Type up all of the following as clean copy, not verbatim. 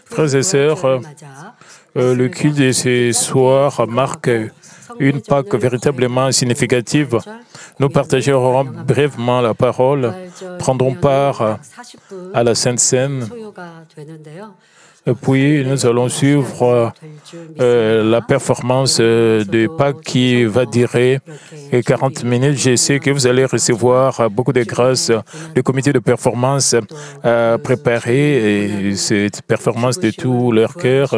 Frères et sœurs, le culte de ce soir marque une Pâque véritablement significative. Nous partagerons brièvement la parole, prendrons part à la Sainte Seine, puis nous allons suivre la performance de Pâques qui va durer 40 minutes. Je sais que vous allez recevoir beaucoup de grâces. Le comité de performance a préparé cette performance de tout leur cœur.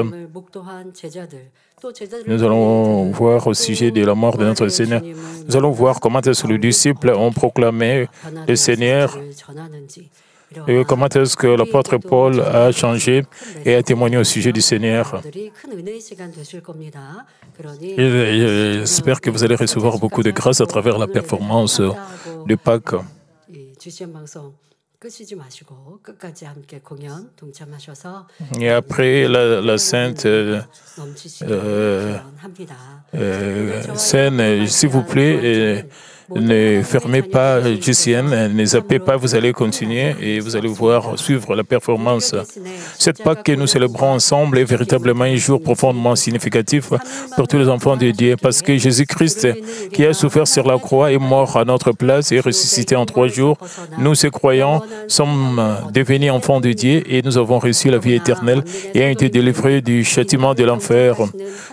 Nous allons voir au sujet de la mort de notre Seigneur. Nous allons voir comment est-ce que les disciples ont proclamé le Seigneur et comment est-ce que l'apôtre Paul a changé et a témoigné au sujet du Seigneur. J'espère que vous allez recevoir beaucoup de grâce à travers la performance de Pâques. Et après la Sainte Seine, s'il vous plaît, ne fermez pas JCN, ne zappez pas, vous allez continuer et vous allez voir suivre la performance. Cette Pâque que nous célébrons ensemble est véritablement un jour profondément significatif pour tous les enfants de Dieu parce que Jésus-Christ, qui a souffert sur la croix, est mort à notre place et ressuscité en 3 jours. Nous, ces croyants, sommes devenus enfants de Dieu et nous avons reçu la vie éternelle et avons été délivrés du châtiment de l'enfer.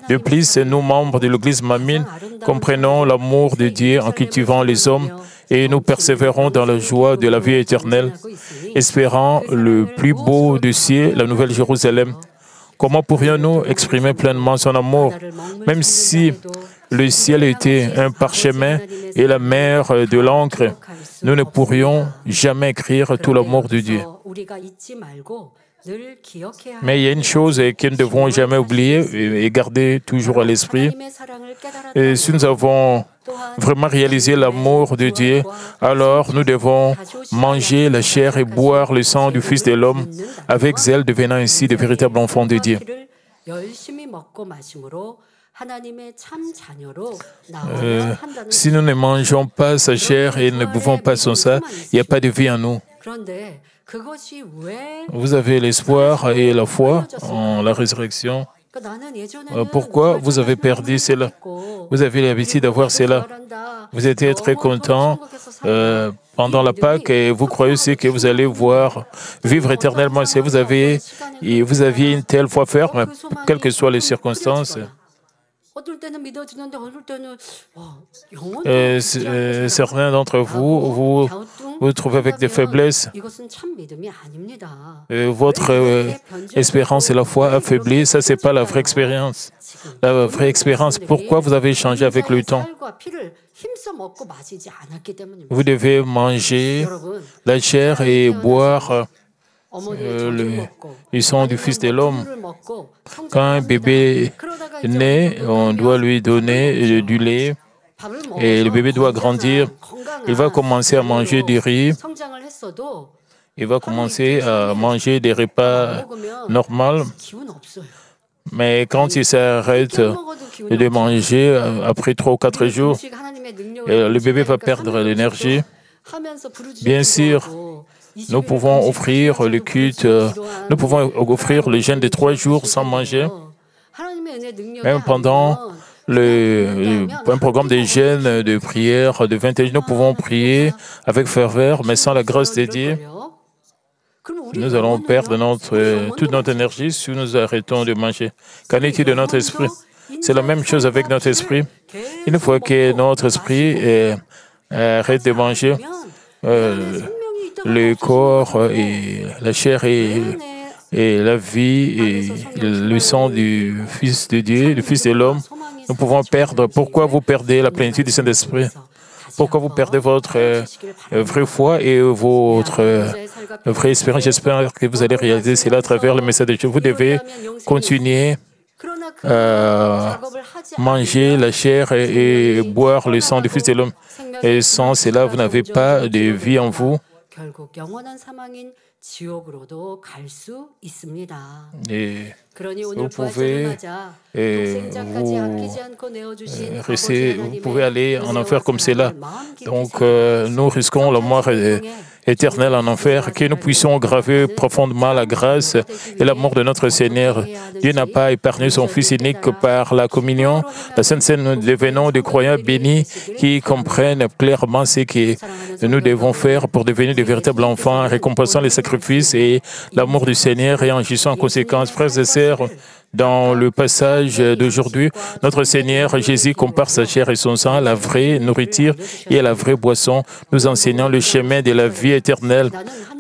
De plus, nous, membres de l'Église Mamine, comprenons l'amour de Dieu en cultivant les hommes et nous persévérons dans la joie de la vie éternelle, espérant le plus beau du ciel, la Nouvelle Jérusalem. Comment pourrions-nous exprimer pleinement son amour, même si le ciel était un parchemin et la mer de l'encre, nous ne pourrions jamais écrire tout l'amour de Dieu. Mais il y a une chose que nous ne devons jamais oublier et garder toujours à l'esprit. Et si nous avons vraiment réalisé l'amour de Dieu, alors nous devons manger la chair et boire le sang du Fils de l'homme avec zèle, devenant ainsi de véritables enfants de Dieu. Si nous ne mangeons pas sa chair et ne buvons pas son sang, il n'y a pas de vie en nous. Vous avez l'espoir et la foi en la résurrection. Pourquoi vous avez perdu cela? Vous avez l'habitude d'avoir cela. Vous étiez très content pendant la Pâque et vous croyez aussi que vous allez vivre éternellement. Si vous aviez une telle foi ferme, quelles que soient les circonstances. Certains d'entre vous vous trouvez avec des faiblesses. Votre espérance et la foi affaiblie, ça, ce n'est pas la vraie expérience. La vraie expérience, pourquoi vous avez changé avec le temps? Vous devez manger la chair et boire le sang du Fils de l'homme. Quand un bébé naît, on doit lui donner du lait et le bébé doit grandir. Il va commencer à manger du riz. Il va commencer à manger des repas normaux. Mais quand il s'arrête de manger, après 3 ou 4 jours, le bébé va perdre l'énergie. Bien sûr, nous pouvons offrir le culte, nous pouvons offrir le jeûne de 3 jours sans manger. Même pendant un programme de jeûne, de prière, de 21 jours, nous pouvons prier avec ferveur, mais sans la grâce de Dieu. Nous allons perdre toute notre énergie si nous arrêtons de manger. Qu'en est-il de notre esprit? C'est la même chose avec notre esprit. Une fois que notre esprit arrête de manger, le corps et la chair et la vie et le sang du Fils de Dieu, du Fils de l'homme, nous pouvons perdre. Pourquoi vous perdez la plénitude du Saint-Esprit? Pourquoi vous perdez votre vraie foi et votre vraie espérance? J'espère que vous allez réaliser cela à travers le message de Dieu. Vous devez continuer à manger la chair et boire le sang du Fils de l'homme. Et sans cela, vous n'avez pas de vie en vous. Et vous pouvez aller en enfer comme cela. Donc, nous risquons la mort éternel en enfer, que nous puissions graver profondément la grâce et l'amour de notre Seigneur. Dieu n'a pas épargné son Fils unique que par la communion. La Sainte Seine, nous devenons des croyants bénis qui comprennent clairement ce que nous devons faire pour devenir de véritables enfants, récompensant les sacrifices et l'amour du Seigneur et agissant en conséquence. Frères et sœurs, dans le passage d'aujourd'hui, notre Seigneur Jésus compare sa chair et son sang à la vraie nourriture et à la vraie boisson, nous enseignant le chemin de la vie éternelle.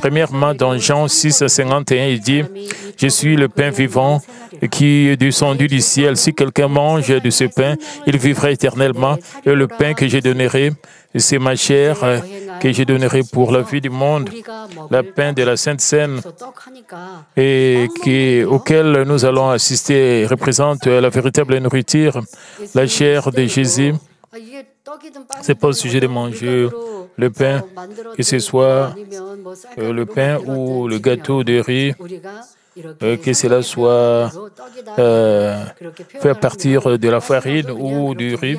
Premièrement, dans Jean 6, 51, il dit « Je suis le pain vivant qui est descendu du ciel. Si quelqu'un mange de ce pain, il vivra éternellement. Et le pain que je donnerai, c'est ma chair que je donnerai pour la vie du monde. » Le pain de la Sainte Seine et auquel nous allons assister représente la véritable nourriture, la chair de Jésus. Ce n'est pas au sujet de manger le pain, que ce soit le pain ou le gâteau de riz, que cela soit fait à partir de la farine ou du riz.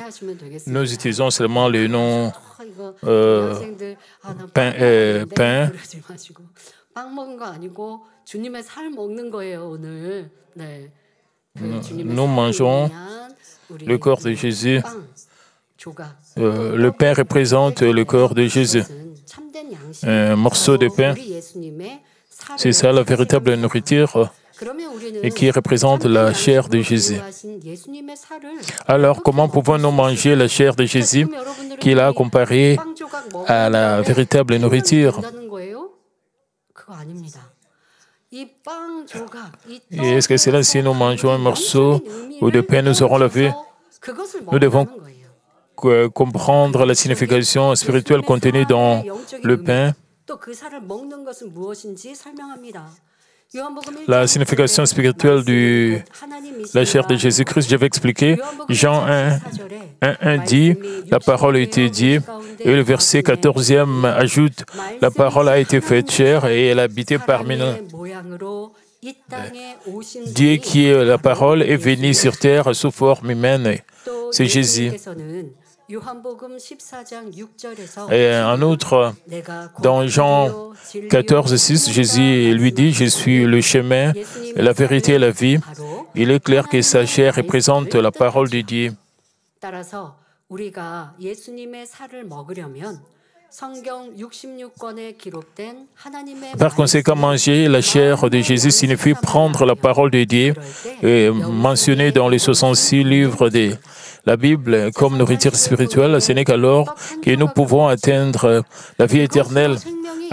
Nous utilisons seulement le nom pain. Nous mangeons le corps de Jésus. Le pain représente le corps de Jésus. Un morceau de pain, c'est ça la véritable nourriture et qui représente la chair de Jésus. Alors, comment pouvons-nous manger la chair de Jésus qu'il a comparée à la véritable nourriture? Et est-ce que c'est là, si nous mangeons un morceau ou de pain, nous aurons la vie? Nous devons comprendre la signification spirituelle contenue dans le pain. La signification spirituelle de la chair de Jésus-Christ, je vais expliquer. Jean 1 dit, la parole a été dite, et le verset 14e ajoute, la parole a été faite chair et elle habitait parmi nous. Dieu qui est la parole est venu sur terre sous forme humaine. C'est Jésus. Et en outre, dans Jean 14, 6, Jésus lui dit, « Je suis le chemin, la vérité et la vie. » Il est clair que sa chair représente la parole de Dieu. Par conséquent, manger la chair de Jésus signifie prendre la parole de Dieu, mentionnée dans les 66 livres de la Bible comme nourriture spirituelle. Ce n'est qu'alors que nous pouvons atteindre la vie éternelle.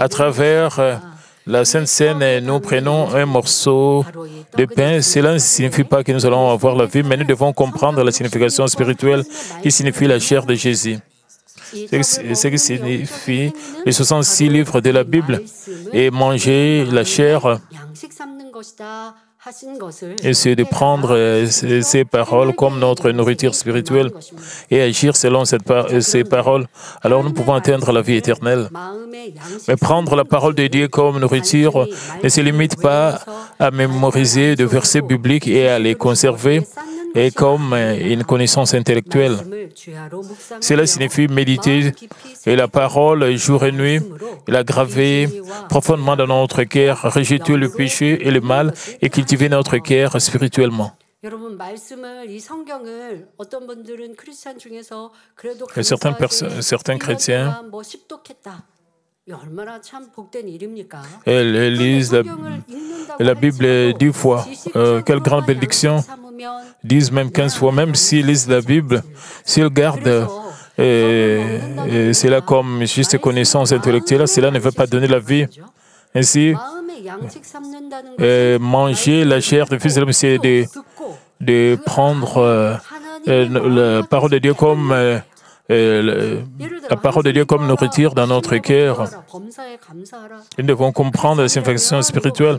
À travers la Sainte Seine, nous prenons un morceau de pain. Cela ne signifie pas que nous allons avoir la vie, mais nous devons comprendre la signification spirituelle qui signifie la chair de Jésus. Ce qui signifie les 66 livres de la Bible et manger la chair. Et c'est de prendre ces paroles comme notre nourriture spirituelle et agir selon ces paroles. Alors nous pouvons atteindre la vie éternelle. Mais prendre la parole de Dieu comme nourriture ne se limite pas à mémoriser des versets bibliques et à les conserver et comme une connaissance intellectuelle. Cela signifie méditer et la parole jour et nuit, la graver profondément dans notre cœur, rejeter le péché et le mal et cultiver notre cœur spirituellement. Et certains chrétiens, ils lisent la Bible 10 fois. Quelle grande bénédiction! Disent même 15 fois, même s'ils lisent la Bible, s'ils gardent cela comme juste connaissance intellectuelle, cela ne veut pas donner la vie. Ainsi, manger la chair du Fils de l'homme, c'est de prendre la parole de Dieu comme la parole de Dieu comme nourriture dans notre cœur. Nous devons comprendre la signification spirituelle.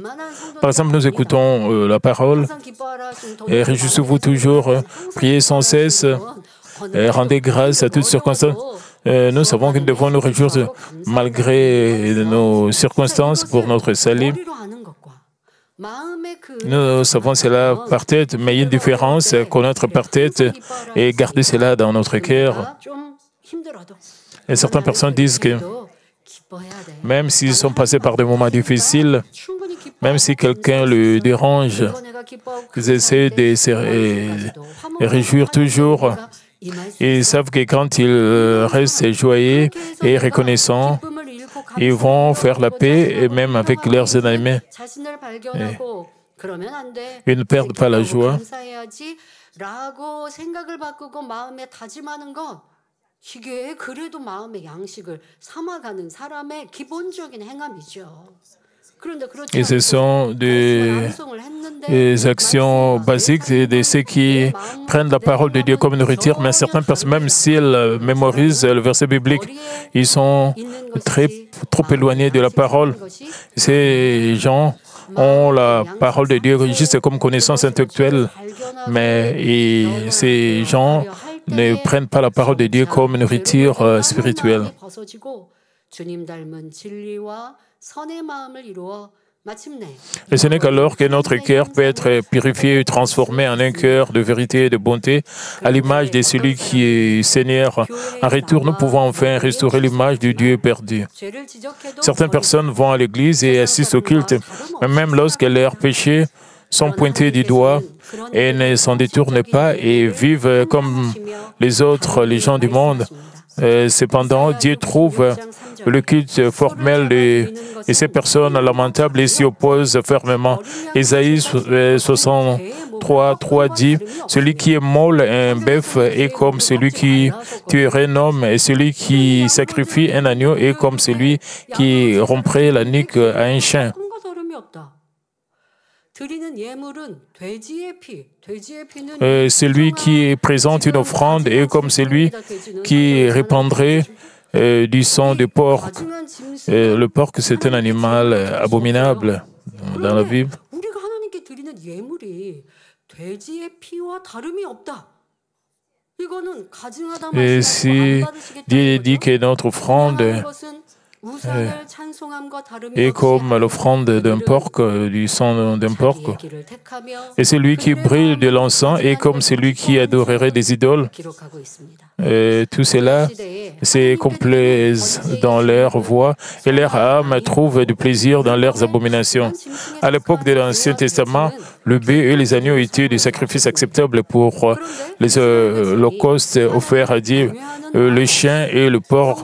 Par exemple, nous écoutons la parole et réjouissez-vous toujours, priez sans cesse, rendez grâce à toutes circonstances. Nous savons que nous devons nous réjouir malgré nos circonstances pour notre salut. Nous savons cela par tête, mais il y a une différence, connaître par tête et garder cela dans notre cœur. Et certaines personnes disent que Même s'ils sont passés par des moments difficiles, même si quelqu'un le dérange, ils essaient de se réjouir toujours. Ils savent que quand ils restent joyeux et reconnaissants, ils vont faire la paix, et même avec leurs ennemis. Ils ne perdent pas la joie. Et ce sont des actions basiques de ceux qui prennent la parole de Dieu comme nourriture, mais certaines personnes, même s'ils mémorisent le verset biblique, ils sont trop éloignés de la parole. Ces gens ont la parole de Dieu juste comme connaissance intellectuelle, mais ces gens ne prennent pas la parole de Dieu comme nourriture spirituelle. Et ce n'est qu'alors que notre cœur peut être purifié et transformé en un cœur de vérité et de bonté, à l'image de celui qui est Seigneur. En retour, nous pouvons enfin restaurer l'image du Dieu perdu. Certaines personnes vont à l'église et assistent au culte, mais même lorsque leurs péchés sont pointés du doigt et ne s'en détournent pas et vivent comme les autres, les gens du monde. Cependant, Dieu trouve le culte formel et ces personnes lamentables et s'y opposent fermement. Ésaïe 63, 3 dit « Celui qui immole un bœuf est comme celui qui tuerait un homme, et celui qui sacrifie un agneau est comme celui qui romprait la nuque à un chien. » Celui qui présente une offrande est comme celui qui répandrait du sang de porc. Le porc, c'est un animal abominable dans la Bible. Et si Dieu dit que notre offrande est comme l'offrande d'un porc, du sang d'un porc, et celui qui brille de l'encens est comme celui qui adorerait des idoles. Tout cela se complaisent dans leur voix et leur âme trouve du plaisir dans leurs abominations. À l'époque de l'Ancien Testament, le bœuf et les agneaux étaient des sacrifices acceptables pour les holocaustes offerts à Dieu. Le chien et le porc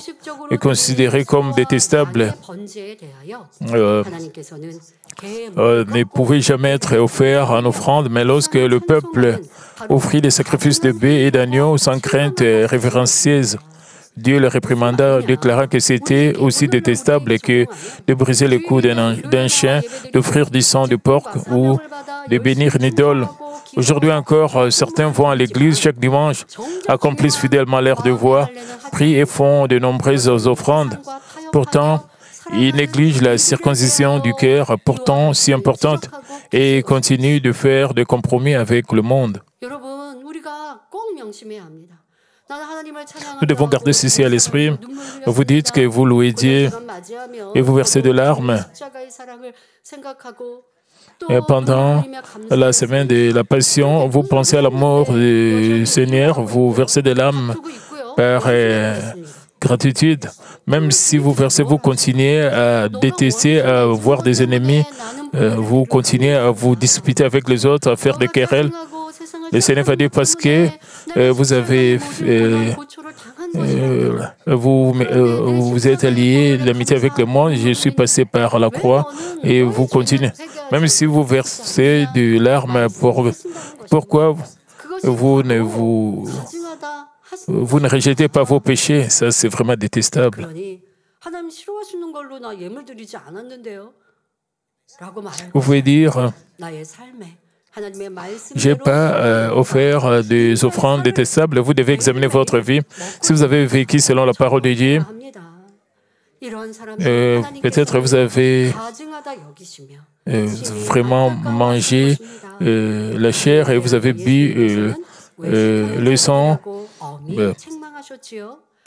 est considéré comme détestable. Ne pouvaient jamais être offerts en offrande, mais lorsque le peuple offrit des sacrifices de bœufs et d'agneaux sans crainte révérencieuse, Dieu le réprimanda, déclarant que c'était aussi détestable que de briser le cou d'un chien, d'offrir du sang de porc ou de bénir une idole. Aujourd'hui encore, certains vont à l'église chaque dimanche, accomplissent fidèlement leur devoir, prient et font de nombreuses offrandes. Pourtant, ils négligent la circoncision du cœur, pourtant si importante, et continuent de faire des compromis avec le monde. Nous devons garder ceci à l'esprit. Vous dites que vous louez Dieu et vous versez de larmes. Et pendant la semaine de la Passion, vous pensez à la mort du Seigneur, vous versez des larmes par gratitude. Même si vous versez, vous continuez à détester, à voir des ennemis, vous continuez à vous disputer avec les autres, à faire des querelles. Le Seigneur va dire parce que vous avez vous êtes alliés l'amitié avec le monde, je suis passé par la croix et vous continuez. Même si vous versez des larmes, pourquoi vous ne rejetez pas vos péchés? Ça, c'est vraiment détestable. Vous pouvez dire, je n'ai pas offert des offrandes détestables. Vous devez examiner votre vie. Si vous avez vécu selon la parole de Dieu, peut-être vous avez vraiment mangé la chair et vous avez bu le sang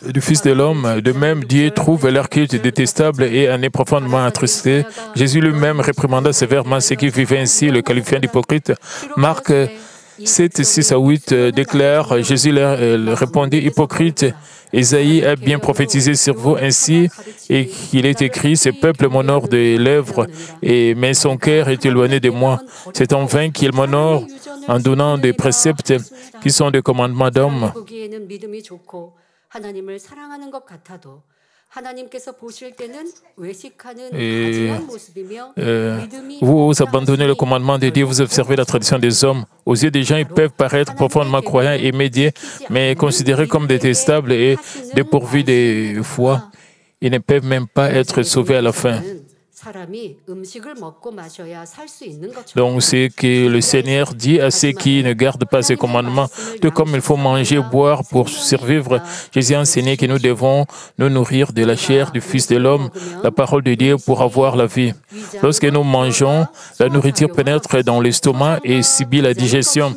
du Fils de l'homme. De même, Dieu trouve leur culte détestable et en est profondément attristé. Jésus lui-même réprimanda sévèrement ceux qui vivaient ainsi, le qualifiant d'hypocrite. Marc 7, 6 à 8 déclare, Jésus leur répondit, hypocrite, Ésaïe a bien prophétisé sur vous ainsi, et qu'il est écrit, ce peuple m'honore des lèvres, mais son cœur est éloigné de moi. C'est en vain qu'il m'honore en donnant des préceptes qui sont des commandements d'hommes. Et vous abandonnez le commandement de Dieu, vous observez la tradition des hommes. Aux yeux des gens, ils peuvent paraître profondément croyants et médiés, mais considérés comme détestables et dépourvus de foi. Ils ne peuvent même pas être sauvés à la fin. Donc, c'est que le Seigneur dit à ceux qui ne gardent pas ses commandements, tout comme il faut manger, boire pour survivre. Jésus a enseigné que nous devons nous nourrir de la chair du Fils de l'homme, la parole de Dieu, pour avoir la vie. Lorsque nous mangeons, la nourriture pénètre dans l'estomac et subit la digestion.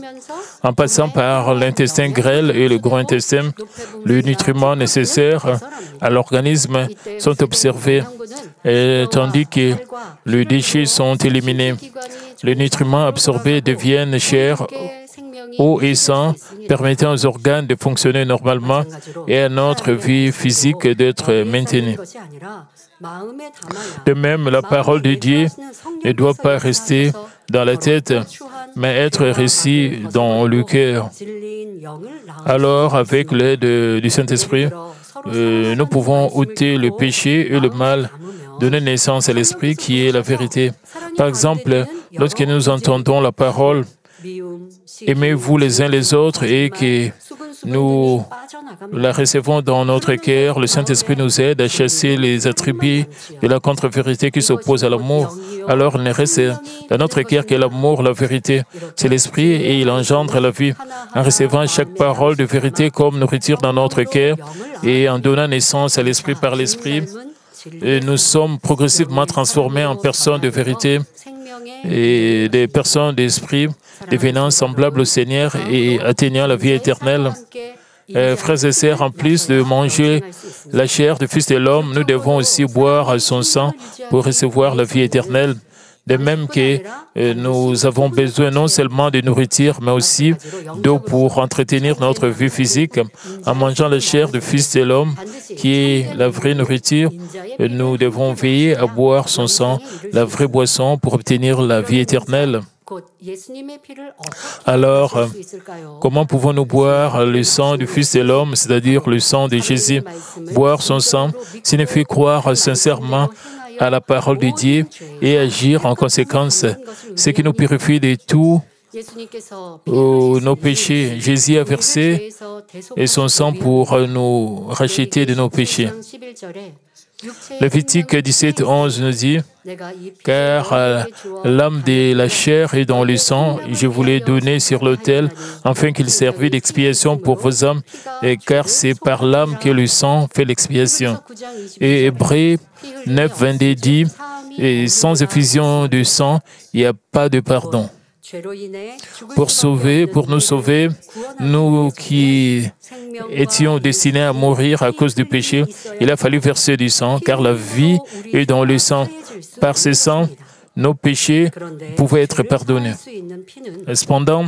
En passant par l'intestin grêle et le gros intestin, les nutriments nécessaires à l'organisme sont observés, tandis que les déchets sont éliminés. Les nutriments absorbés deviennent chair, eau et sang, permettant aux organes de fonctionner normalement et à notre vie physique d'être maintenue. De même, la parole de Dieu ne doit pas rester dans la tête, mais être reçue dans le cœur. Alors, avec l'aide du Saint-Esprit, nous pouvons ôter le péché et le mal, donner naissance à l'Esprit qui est la vérité. Par exemple, lorsque nous entendons la parole, aimez-vous les uns les autres et que nous la recevons dans notre cœur, le Saint-Esprit nous aide à chasser les attributs de la contre-vérité qui s'opposent à l'amour. Alors il ne reste dans notre cœur que l'amour, la vérité. C'est l'Esprit et il engendre la vie. En recevant chaque parole de vérité comme nourriture dans notre cœur et en donnant naissance à l'Esprit par l'Esprit, nous sommes progressivement transformés en personnes de vérité et des personnes d'esprit devenant semblables au Seigneur et atteignant la vie éternelle. Frères et sœurs, en plus de manger la chair du Fils de l'homme, nous devons aussi boire son sang pour recevoir la vie éternelle. De même que nous avons besoin non seulement de nourriture, mais aussi d'eau pour entretenir notre vie physique. En mangeant la chair du Fils de l'homme, qui est la vraie nourriture, nous devons veiller à boire son sang, la vraie boisson, pour obtenir la vie éternelle. Alors, comment pouvons-nous boire le sang du Fils de l'homme, c'est-à-dire le sang de Jésus? Boire son sang signifie croire sincèrement à la parole de Dieu et agir en conséquence, ce qui nous purifie de tous nos péchés. Jésus a versé son sang pour nous racheter de nos péchés. Lévitique 17, 11 nous dit, « Car l'âme de la chair est dans le sang, je vous l'ai donné sur l'autel, afin qu'il servît d'expiation pour vos âmes, car c'est par l'âme que le sang fait l'expiation. » Et Hébreux 9, 22 dit, « Sans effusion de sang, il n'y a pas de pardon. » Pour nous sauver, nous qui étions destinés à mourir à cause du péché, il a fallu verser du sang, car la vie est dans le sang. Par ce sang, nos péchés pouvaient être pardonnés. Cependant,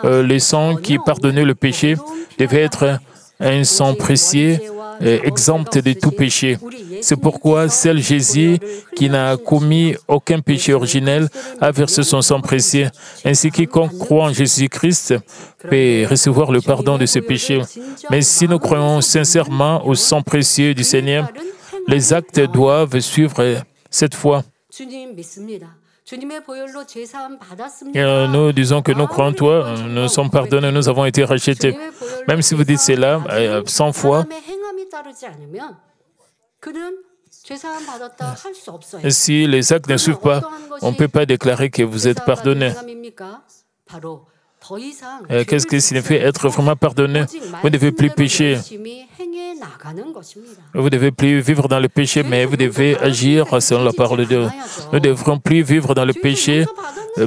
le sang qui pardonnait le péché devait être un sang précieux, exempt de tout péché. C'est pourquoi seul Jésus, qui n'a commis aucun péché originel, a versé son sang précieux. Ainsi, quiconque croit en Jésus-Christ peut recevoir le pardon de ses péchés. Mais si nous croyons sincèrement au sang précieux du Seigneur, les actes doivent suivre cette foi. Et nous disons que nous croyons en toi, nous sommes pardonnés, nous avons été rachetés. Même si vous dites cela 100 fois, si les actes ne suivent pas, on ne peut pas déclarer que vous êtes pardonné. Qu'est-ce que signifie être vraiment pardonné? Vous ne devez plus pécher. Vous ne devez plus vivre dans le péché, mais vous devez agir selon la parole de Dieu. Nous ne devrons plus vivre dans le péché,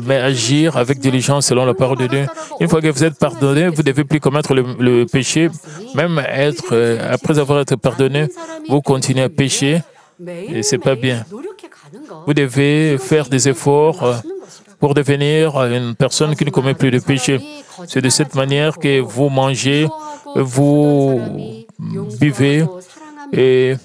mais agir avec diligence selon la parole de Dieu. Une fois que vous êtes pardonné, vous ne devez plus commettre le péché. Même après avoir été pardonné, vous continuez à pécher, et ce n'est pas bien. Vous devez faire des efforts pour devenir une personne qui ne commet plus de péché. C'est de cette manière que vous mangez, vous buvez et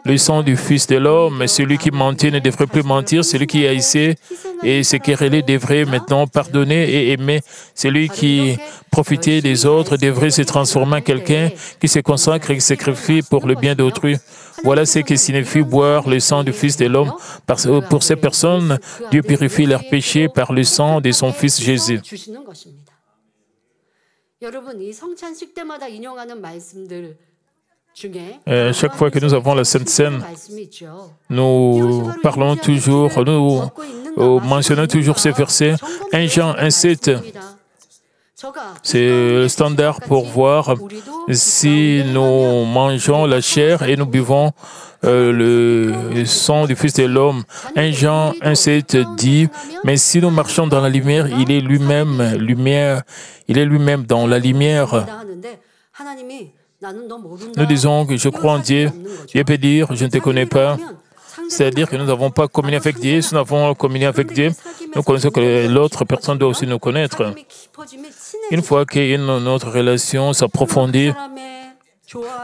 le sang du Fils de l'homme, celui qui mentait ne devrait plus mentir, celui qui haïssait et se querellait devrait maintenant pardonner et aimer. Celui qui profitait des autres devrait se transformer en quelqu'un qui se consacre et qui se sacrifie pour le bien d'autrui. Voilà ce que signifie boire le sang du Fils de l'homme. Pour ces personnes, Dieu purifie leurs péchés par le sang de son Fils Jésus. Chaque fois que nous avons la Sainte Seine, nous parlons toujours, nous mentionnons toujours ces versets. 1 Jean 1,7, c'est le standard pour voir si nous mangeons la chair et nous buvons le sang du Fils de l'homme. 1 Jean 1,7 dit, mais si nous marchons dans la lumière, il est lui-même lumière, il est lui-même dans la lumière. Nous disons que je crois en Dieu. Dieu peut dire, je ne te connais pas. C'est-à-dire que nous n'avons pas communié avec Dieu. Si nous avons communié avec Dieu, nous connaissons que l'autre personne doit aussi nous connaître. Une fois que notre relation s'approfondit,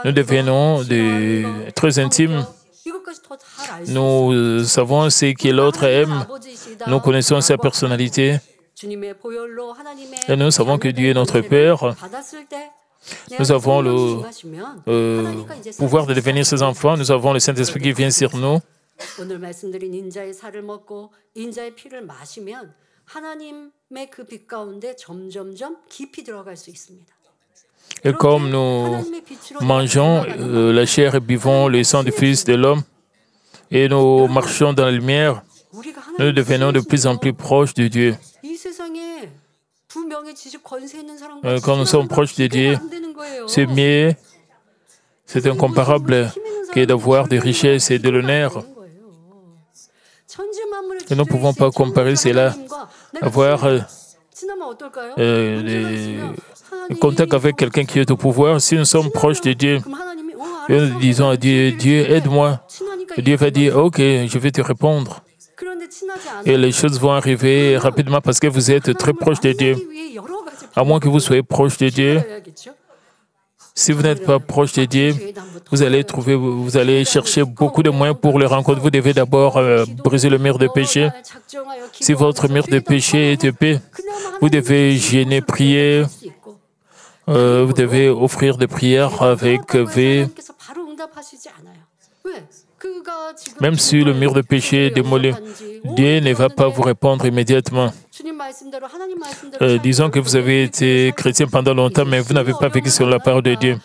nous devenons très intimes. Nous savons ce que l'autre aime. Nous connaissons sa personnalité. Et nous savons que Dieu est notre Père. Nous avons le pouvoir de devenir ses enfants. Nous avons le Saint-Esprit qui vient sur nous. Et comme nous mangeons la chair et buvons le sang du Fils de l'homme, et nous marchons dans la lumière, nous devenons de plus en plus proches de Dieu. Quand nous sommes proches de Dieu, c'est mieux, c'est incomparable que d'avoir des richesses et de l'honneur. Nous ne pouvons pas comparer cela. Avoir des contacts avec quelqu'un qui est au pouvoir, si nous sommes proches de Dieu, et nous disons à Dieu, Dieu, aide-moi. Dieu va dire, ok, je vais te répondre. Et les choses vont arriver rapidement parce que vous êtes très proche de Dieu. À moins que vous soyez proche de Dieu, si vous n'êtes pas proche de Dieu, vous allez chercher beaucoup de moyens pour le rencontrer. Vous devez d'abord briser le mur de péché. Si votre mur de péché est épais, vous devez jeûner, prier. Vous devez offrir des prières avec V. Même si le mur de péché est démoli, Dieu ne va pas vous répondre immédiatement. Disons que vous avez été chrétien pendant longtemps, mais vous n'avez pas vécu sur la parole de Dieu.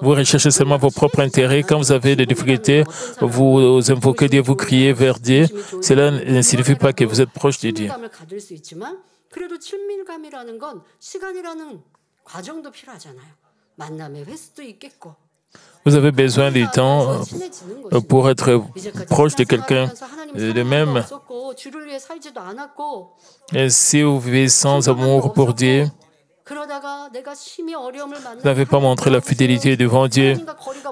Vous recherchez seulement vos propres intérêts. Quand vous avez des difficultés, vous invoquez Dieu, vous criez vers Dieu. Cela ne signifie pas que vous êtes proche de Dieu. Vous avez besoin du temps pour être proche de quelqu'un. De même, et si vous vivez sans amour pour Dieu, vous n'avez pas montré la fidélité devant Dieu.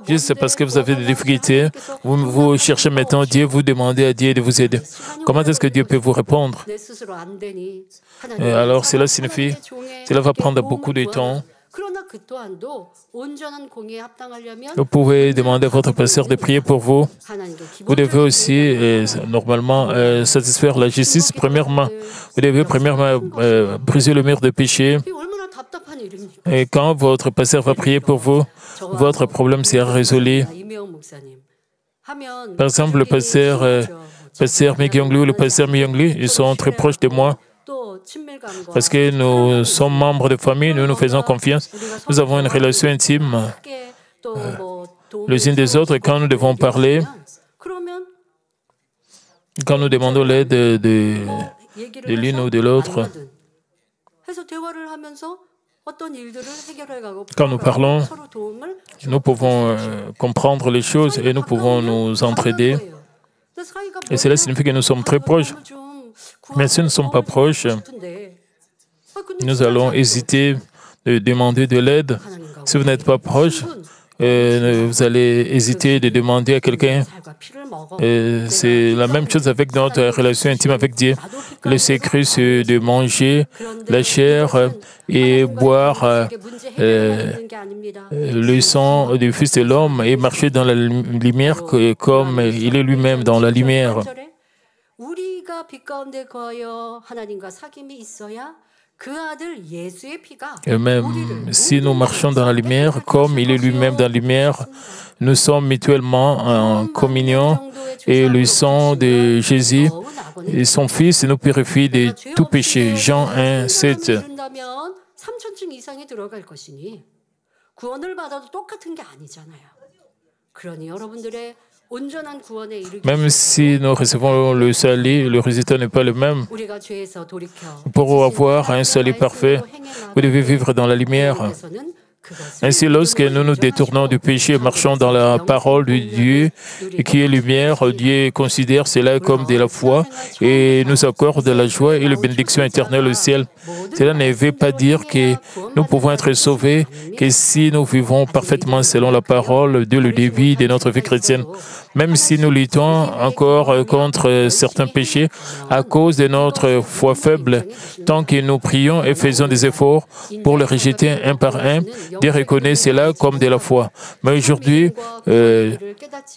Juste parce que vous avez des difficultés, vous cherchez maintenant Dieu, vous demandez à Dieu de vous aider. Comment est-ce que Dieu peut vous répondre? Alors cela signifie, cela va prendre beaucoup de temps. Vous pouvez demander à votre pasteur de prier pour vous. Vous devez aussi, normalement, satisfaire la justice. Premièrement, vous devez premièrement briser le mur de péché. Et quand votre pasteur va prier pour vous, votre problème sera résolu. Par exemple, le pasteur Myunglu ou le pasteur Myunglu, ils sont très proches de moi. Parce que nous sommes membres de famille, nous nous faisons confiance. Nous avons une relation intime les uns des autres. Et quand nous devons parler, quand nous demandons l'aide de l'une ou de l'autre, quand nous parlons, nous pouvons comprendre les choses et nous pouvons nous entraider. Et cela signifie que nous sommes très proches. Mais si nous ne sommes pas proches, nous allons hésiter de demander de l'aide. Si vous n'êtes pas proche, vous allez hésiter de demander à quelqu'un. C'est la même chose avec notre relation intime avec Dieu. Le secret, c'est de manger la chair et boire le sang du Fils de l'homme et marcher dans la lumière comme il est lui-même dans la lumière. Et même si nous marchons dans la lumière, comme il est lui-même dans la lumière, nous sommes mutuellement en communion et le sang de Jésus et son Fils nous purifie de tout péché. Jean 1, 7. Même si nous recevons le salut, le résultat n'est pas le même. Pour avoir un salut parfait, vous devez vivre dans la lumière. Ainsi, lorsque nous nous détournons du péché et marchons dans la parole de Dieu, qui est lumière, Dieu considère cela comme de la foi et nous accorde la joie et la bénédiction éternelle au ciel. Cela ne veut pas dire que nous pouvons être sauvés que si nous vivons parfaitement selon la parole dès le début de notre vie chrétienne. Même si nous luttons encore contre certains péchés à cause de notre foi faible, tant que nous prions et faisons des efforts pour les rejeter un par un, Dieu reconnaît cela comme de la foi. Mais aujourd'hui,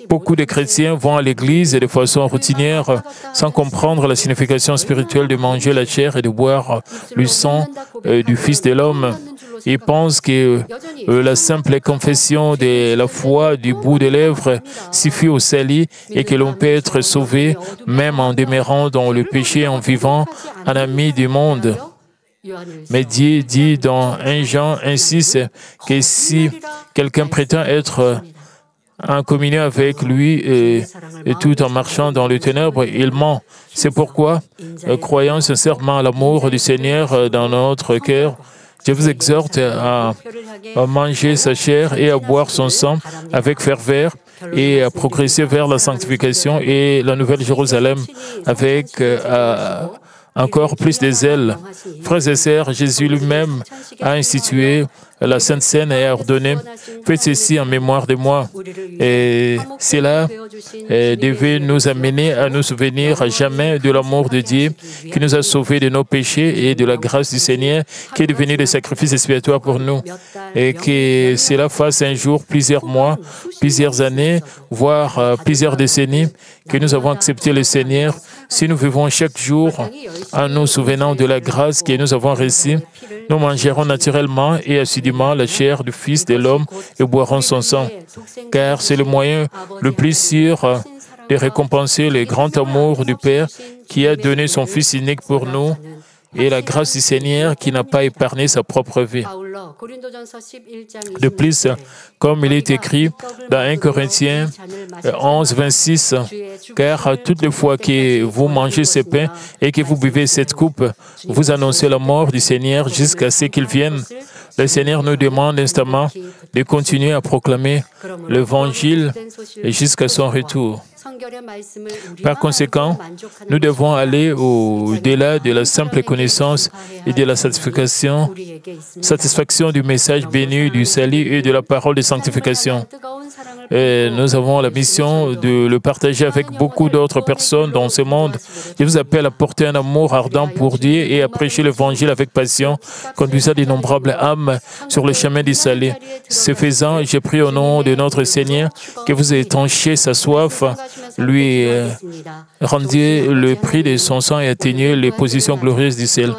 beaucoup de chrétiens vont à l'église de façon routinière sans comprendre la signification spirituelle de manger la chair et de boire le sang du Fils de l'homme. Ils pensent que la simple confession de la foi du bout des lèvres suffit au salut et que l'on peut être sauvé même en demeurant dans le péché, en vivant un ami du monde. Mais Dieu dit dans 1 Jean 1,6 que si quelqu'un prétend être en communion avec lui et tout en marchant dans les ténèbres, il ment. C'est pourquoi, croyant sincèrement à l'amour du Seigneur dans notre cœur, je vous exhorte à manger sa chair et à boire son sang avec ferveur et à progresser vers la sanctification et la nouvelle Jérusalem avec encore plus de zèle. Frères et sœurs, Jésus lui-même a institué la Sainte Seine et a ordonné « Faites ceci en mémoire de moi ». Et cela devait nous amener à nous souvenir à jamais de l'amour de Dieu qui nous a sauvés de nos péchés et de la grâce du Seigneur qui est devenu le sacrifice expiatoire pour nous. Et que cela fasse un jour, plusieurs mois, plusieurs années, voire plusieurs décennies que nous avons accepté le Seigneur. Si nous vivons chaque jour en nous souvenant de la grâce que nous avons reçue, nous mangerons naturellement et assidûment la chair du Fils de l'homme et boirons son sang, car c'est le moyen le plus sûr de récompenser le grand amour du Père qui a donné son Fils unique pour nous et la grâce du Seigneur qui n'a pas épargné sa propre vie. De plus, comme il est écrit dans 1 Corinthiens 11, 26, « Car toutes les fois que vous mangez ce pain et que vous buvez cette coupe, vous annoncez la mort du Seigneur jusqu'à ce qu'il vienne. » Le Seigneur nous demande instamment de continuer à proclamer l'Évangile jusqu'à son retour. Par conséquent, nous devons aller au-delà de la simple connaissance et de la satisfaction du message béni du salut et de la parole de sanctification. Et nous avons la mission de le partager avec beaucoup d'autres personnes dans ce monde. Je vous appelle à porter un amour ardent pour Dieu et à prêcher l'Évangile avec passion, conduisant d'innombrables âmes sur le chemin du salut. Ce faisant, je prie au nom de notre Seigneur que vous étanchiez sa soif, lui rendiez le prix de son sang et atteignez les positions glorieuses du ciel.